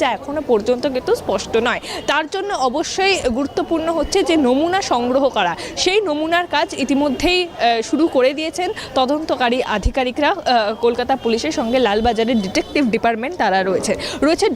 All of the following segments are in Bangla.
যা এখনো পর্যন্ত কিন্তু স্পষ্ট নয়। তার জন্য অবশ্যই গুরুত্বপূর্ণ হচ্ছে যে নমুনা সংগ্রহ করা। সেই নমুনার কাজ ইতিমধ্যেই শুরু করে দিয়েছেন তদন্তকারী আধিকারিকরা। কলকাতা পুলিশের সঙ্গে লালবাজারের ডিটেকটিভ ডিপার্টমেন্ট তারা রয়েছে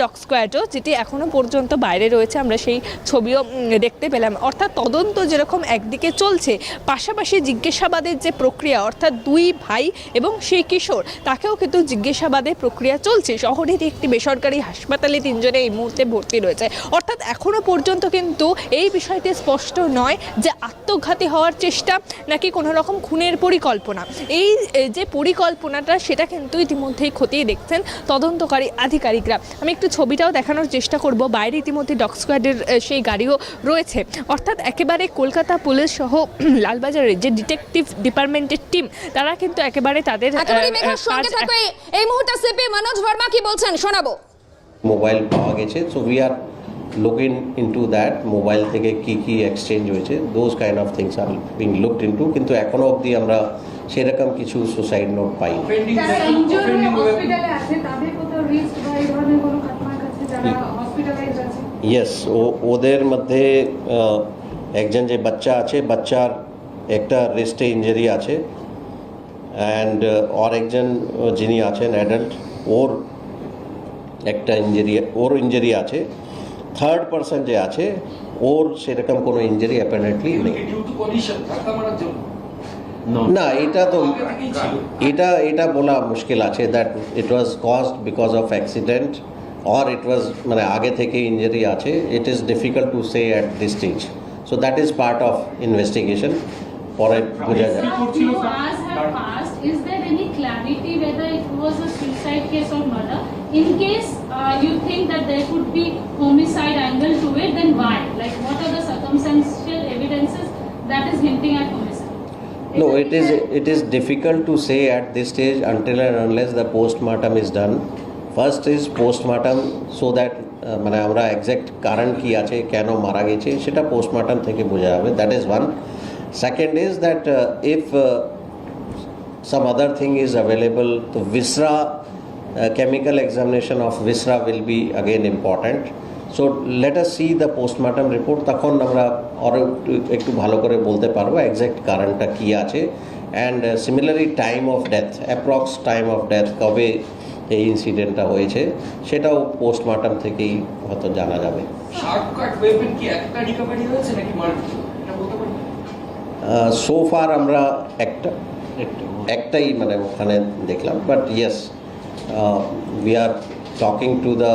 ডগ স্কোয়াডও, যেটি এখনো পর্যন্ত বাইরে রয়েছে। আমরা সেই ছবিও দেখতে পেলাম। অর্থাৎ তদন্ত যেরকম একদিকে চলছে, পাশাপাশি জিজ্ঞাসাবাদের যে প্রক্রিয়া, অর্থাৎ দুই ভাই এবং সেই কিশোর, তাকেও কিন্তু জিজ্ঞাসাবাদের প্রক্রিয়া চলছে। শহরের একটি বেসরকারি হাসপাতালে তিনজনে এই মুহূর্তে ভর্তি রয়েছে। অর্থাৎ এখনো পর্যন্ত কিন্তু এই বিষয়টি স্পষ্ট নয় যে আত্মঘাতী হওয়ার চেষ্টা নাকি কোনো রকম খুনের পরিকল্পনা। এই যে পরিকল্পনাটা, সেটা কিন্তু ইতিমধ্যেই খতিয়ে দেখছেন তদন্তকারী আধিকারিকরা। আমি একটু ছবিটাও দেখানোর চেষ্টা করব। বাইরে ইতিমধ্যে ডগ স্কোয়াডের সেই গাড়িও রয়েছে। অর্থাৎ একেবারে কলকাতা পুলিশ সহ লালবাজারের যে ডিটেকটিভ ডিপার্টমেন্টের টিম, তারা কিন্তু একেবারে তাদের এই মুহূর্তে সিপি মনোজ ভার্মা কি বলছেন শোনাবো। মোবাইল পাওয়া গেছে, so we are looking into that. Mobile থেকে কি এক্সচেঞ্জ হয়েছে, those kind of things are being looked into. কিন্তু এখনো অবধি আমরা সেরকম কিছু সুসাইড নোট পাই। ইয়েস, ওদের মধ্যে একজন যে বাচ্চা আছে, বাচ্চার একটা রেস্টে ইঞ্জুরি আছে, অ্যান্ড আর একজন যিনি আছেন অ্যাডাল্ট, ওর একটা ইঞ্জুরি আছে। থার্ড পারসন যে আছে, ওর সেরকম কোনো ইঞ্জুরি অ্যাপারেন্টলি নেই। না, এটা বলা মুশকিল আছে that it was caused because of accident or it was মানে আগে থেকে ইঞ্জুরি আছে। It is difficult to say at this stage, so that is part of investigation. পরে বোঝা যায়। Is there any clarity whether it was a suicide case or murder? In case you think that there could be homicide angle to it, then why? Like, what are the circumstantial evidences that is hinting at homicide? No, it is difficult to say at this stage until and unless the postmortem is done. First is postmortem, so that মানে আমরা এক্স্যাক্ট কারণ কি আছে, কেন মারা গেছে, সেটা পোস্টমর্টম থেকে বোঝা যাবে। That is one. Second is that if some other thing is available, the viscera, chemical examination of viscera will be again important. So let us see the postmortem report, তখন আমরা আরও একটু ভালো করে বলতে পারবো এক্স্যাক্ট কারণটা কী আছে। And similarly time of death, approx time of death, কবে এই ইনসিডেন্টটা হয়েছে, সেটাও পোস্টমর্টম থেকেই হয়তো জানা যাবে। সো ফার আমরা একটাই মানে ওখানে দেখলাম, but yes we are talking to the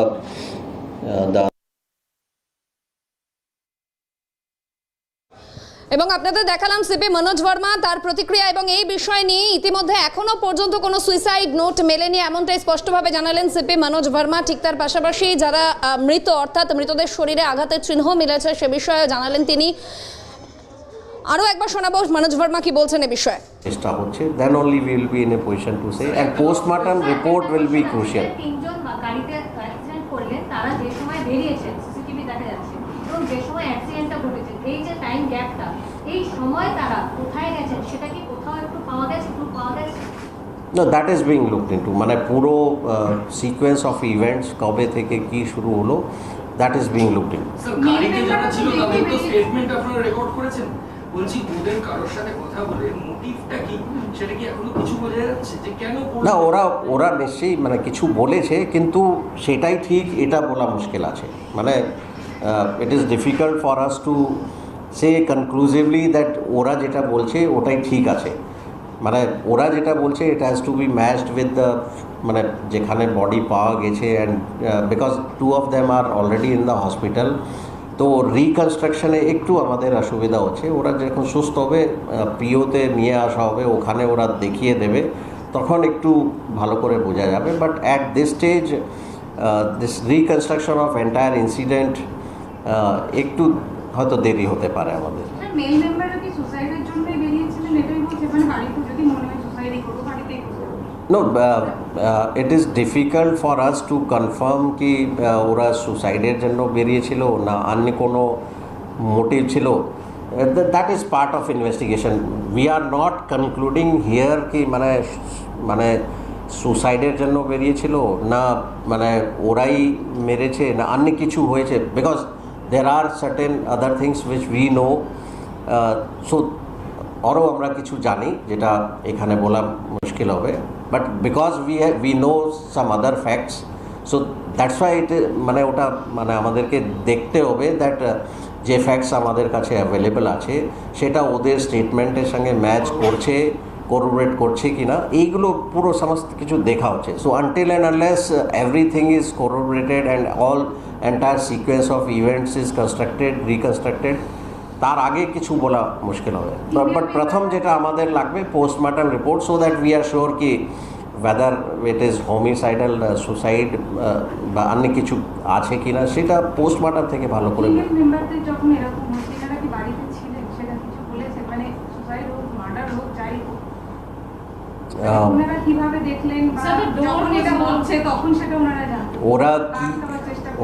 এবং আপনাদের দেখালাম সিপি মনোজ ভার্মা তার প্রতিক্রিয়া, এবং এই বিষয় নিয়ে ইতিমধ্যে এখনো পর্যন্ত কোনো সুইসাইড নোট মেলেনি এমনটাই স্পষ্টভাবে জানালেন সিপি মনোজ ভার্মা। ঠিক তার পাশাপাশি যারা মৃত, অর্থাৎ মৃতদের শরীরে আঘাতের চিহ্ন মিলেছে সে বিষয়ে জানালেন তিনি। আরও একবার শোনাবো মনোজ ভার্মা কি বলছেন এ বিষয়ে। চেষ্টা হচ্ছে, then only we will be in a position to say, and postmortem report will be crucial. তিনজন গাড়িতে অ্যাক্সিডেন্ট করলেন, তারা যে সময় বেরিয়েছেন সিসিটিভি দেখা যাচ্ছে, এবং যে সময় অ্যাক্সিডেন্টটা ঘটেছে, এই যে টাইম গ্যাপটা, এই সময় তারা কোথায় গেছেন সেটা কি কোথাও একটু পাওয়া গেছে? No, that is being looked into. মানে পুরো সিকোয়েন্স অফ ইভেন্টস কবে থেকে কি শুরু হলো, that is being looked in. Sir, গাড়িতে যারা ছিল তাদের তো স্টেটমেন্ট আপনারা রেকর্ড করেছেন। বলছি, ওদের কারোর সাথে কথা বলে মোটিভটা কি, সেটা কি এখনো কিছু বোঝা যাচ্ছে যে কেন? না, ওরা নিশ্চয়ই মানে কিছু বলেছে, কিন্তু সেটাই ঠিক এটা বলা মুশকিল আছে। মানে it is difficult for us to say conclusively that ওরা যেটা বলছে ওটাই ঠিক আছে। মানে ওরা যেটা বলছে it has to be matched with the মানে যেখানে বডি পাওয়া গেছে, and because two of them are already in the hospital, তো রিকনস্ট্রাকশনে একটু আমাদের অসুবিধা হচ্ছে। ওরা যখন সুস্থ হবে, পিওতে নিয়ে আসা হবে, ওখানে ওরা দেখিয়ে দেবে, তখন একটু ভালো করে বোঝা যাবে। But at this stage this reconstruction of entire incident একটু হয়তো দেরি হতে পারে আমাদের। মেল মেম্বাররা কি সুসাইডের জন্যই বেরিয়েছিলেন এটাই বলছে, মানে গাড়িতে যদি মনে হয় সুসাইডই করবো গাড়িতেই করবো? No, it is difficult for us to confirm কি ওরা সুসাইডের জন্য বেরিয়েছিল না অন্য কোনো মোটিভ ছিল। That is part of investigation. We are not concluding here কি মানে সুসাইডের জন্য বেরিয়েছিল না মানে ওরাই মেরেছে না অন্য কিছু হয়েছে, because there are certain other things which we know. So আরও আমরা কিছু জানি যেটা এখানে বলা মুশকিল হবে, but because we know some other facts, so that's why it মানে ওটা মানে আমাদেরকে দেখতে হবে দ্যাট যে ফ্যাক্টস আমাদের কাছে অ্যাভেলেবেল আছে সেটা ওদের স্টেটমেন্টের সঙ্গে ম্যাচ করছে, কোরোবরেট করছে কি না, এইগুলো পুরো সমস্ত কিছু দেখা হচ্ছে। So until and unless everything is corroborated and all entire sequence of events is constructed reconstructed, তার আগে কিছু বলা মুশকিল হবে। বাট প্রথম যেটা আমাদের লাগবে postmortem report, so that we are sure কি whether it is homicidal, suicide বা অন্য কিছু আছে কিনা সেটা পোস্টমর্টম থেকে ভালো করে সিঙ্গেল মেম্বারদের যখন এরকম হচ্ছে এনারা কি বাড়িতে ছিলেন সেটা কিছু বলেছে, মানে সুসাইড হোক মার্ডার হোক যাই হোক ওনারা কিভাবে দেখলেন বা Sir, the door যখন was এটা locked. বলছে তখন সেটা ওনারা জানতেন?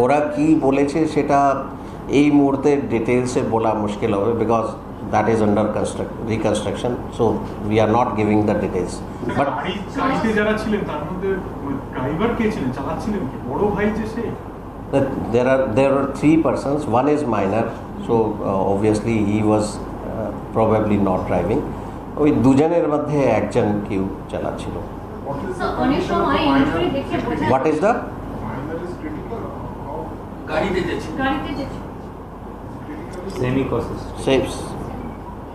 ওরা কি বলেছে সেটা এই মুহূর্তে ডিটেলসে বলা মুশকিল হবে, because that is under reconstruction, so we are not giving the details. But গাড়িতে যারা ছিলেন তার মধ্যে ড্রাইভার কে ছিলেন, চালাচ্ছিলেন কি বড় ভাই যে সে? there are three persons, one is minor, so obviously he was probably not driving, ওই দুজনের মধ্যে একজন কেউ চালাচ্ছিল। So, অনেক সময় ইনজুরি দেখে বোঝা হোয়াট ইজ দ্য গাড়িতে যাচ্ছে, গাড়িতে যে সেফ?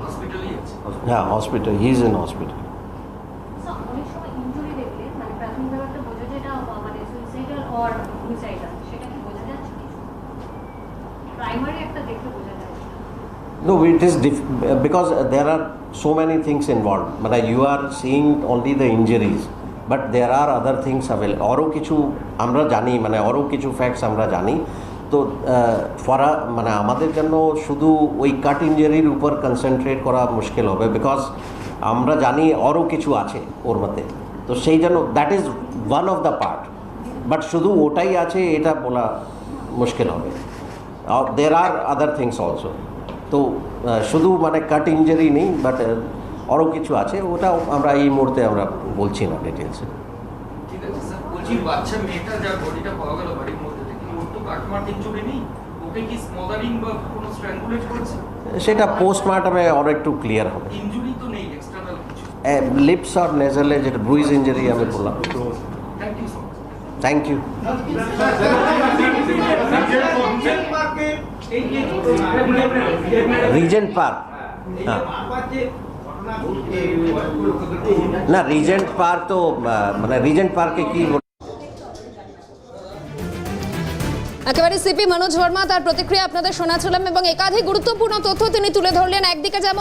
হসপিটালেই আছে। হ্যাঁ, hospital, he is in hospital. So, অনেক সময় ইনজুরি দেখলে মানে প্রাথমিকভাবে একটা বোঝা যায় এটা মানে সুইসাইডাল অর সুইসাইডাল, সেটা কি বোঝা যাচ্ছে? প্রাইমারি একটা দেখে বোঝা যায়। No, it is because there are so many things involved. But you are seeing only the injuries, but there are other things available. আরও কিছু আমরা জানি, মানে আরও কিছু ফ্যাক্টস আমরা জানি। তো মানে আমাদের জন্য শুধু ওই কাট ইঞ্জারির উপর কনসেন্ট্রেট করা মুশকিল হবে, বিকজ আমরা জানি আরও কিছু আছে ওর মধ্যে। তো সেই জন্য that is one of the part, but শুধু ওটাই আছে এটা বলা মুশকিল হবে। দেয়ার আর আদার থিংস অলসো। তো শুধু মানে কাট ইঞ্জারি নেই, বাট আরও কিছু আছে, ওটাও আমরা এই মুহূর্তে আমরা বলছি না ডিটেলসে। ঠিক আছে স্যার, বলছি বাচ্চা মেয়েটা যার বডিটা পাওয়া গেল বাড়ির মধ্যে থেকে, ওর তো কাটমার ইনজুরি নেই, ওকে কি স্মলারিং বা কোনো স্ট্র্যাঙ্গুলেট করেছে? সেটা পোস্টমর্টমে আরও একটু ক্লিয়ার হবে। ইনজুরি তো নেই এক্সটার্নাল কিছু। লিপস আর নেজালে যেটা ব্রুইজ ইঞ্জারি আমি বললাম। Thank you so much. Thank you. Regent Park, হ্যাঁ না রিজেন্ট পার্ক তো মানে রিজেন্ট পার্কে কি একেবারে সিপি মনোজ ভার্মা তার প্রতিক্রিয়া আপনাদের শোনাচ্ছিলাম এবং একাধিক গুরুত্বপূর্ণ তথ্য তিনি তুলে ধরলেন। একদিকে যেমন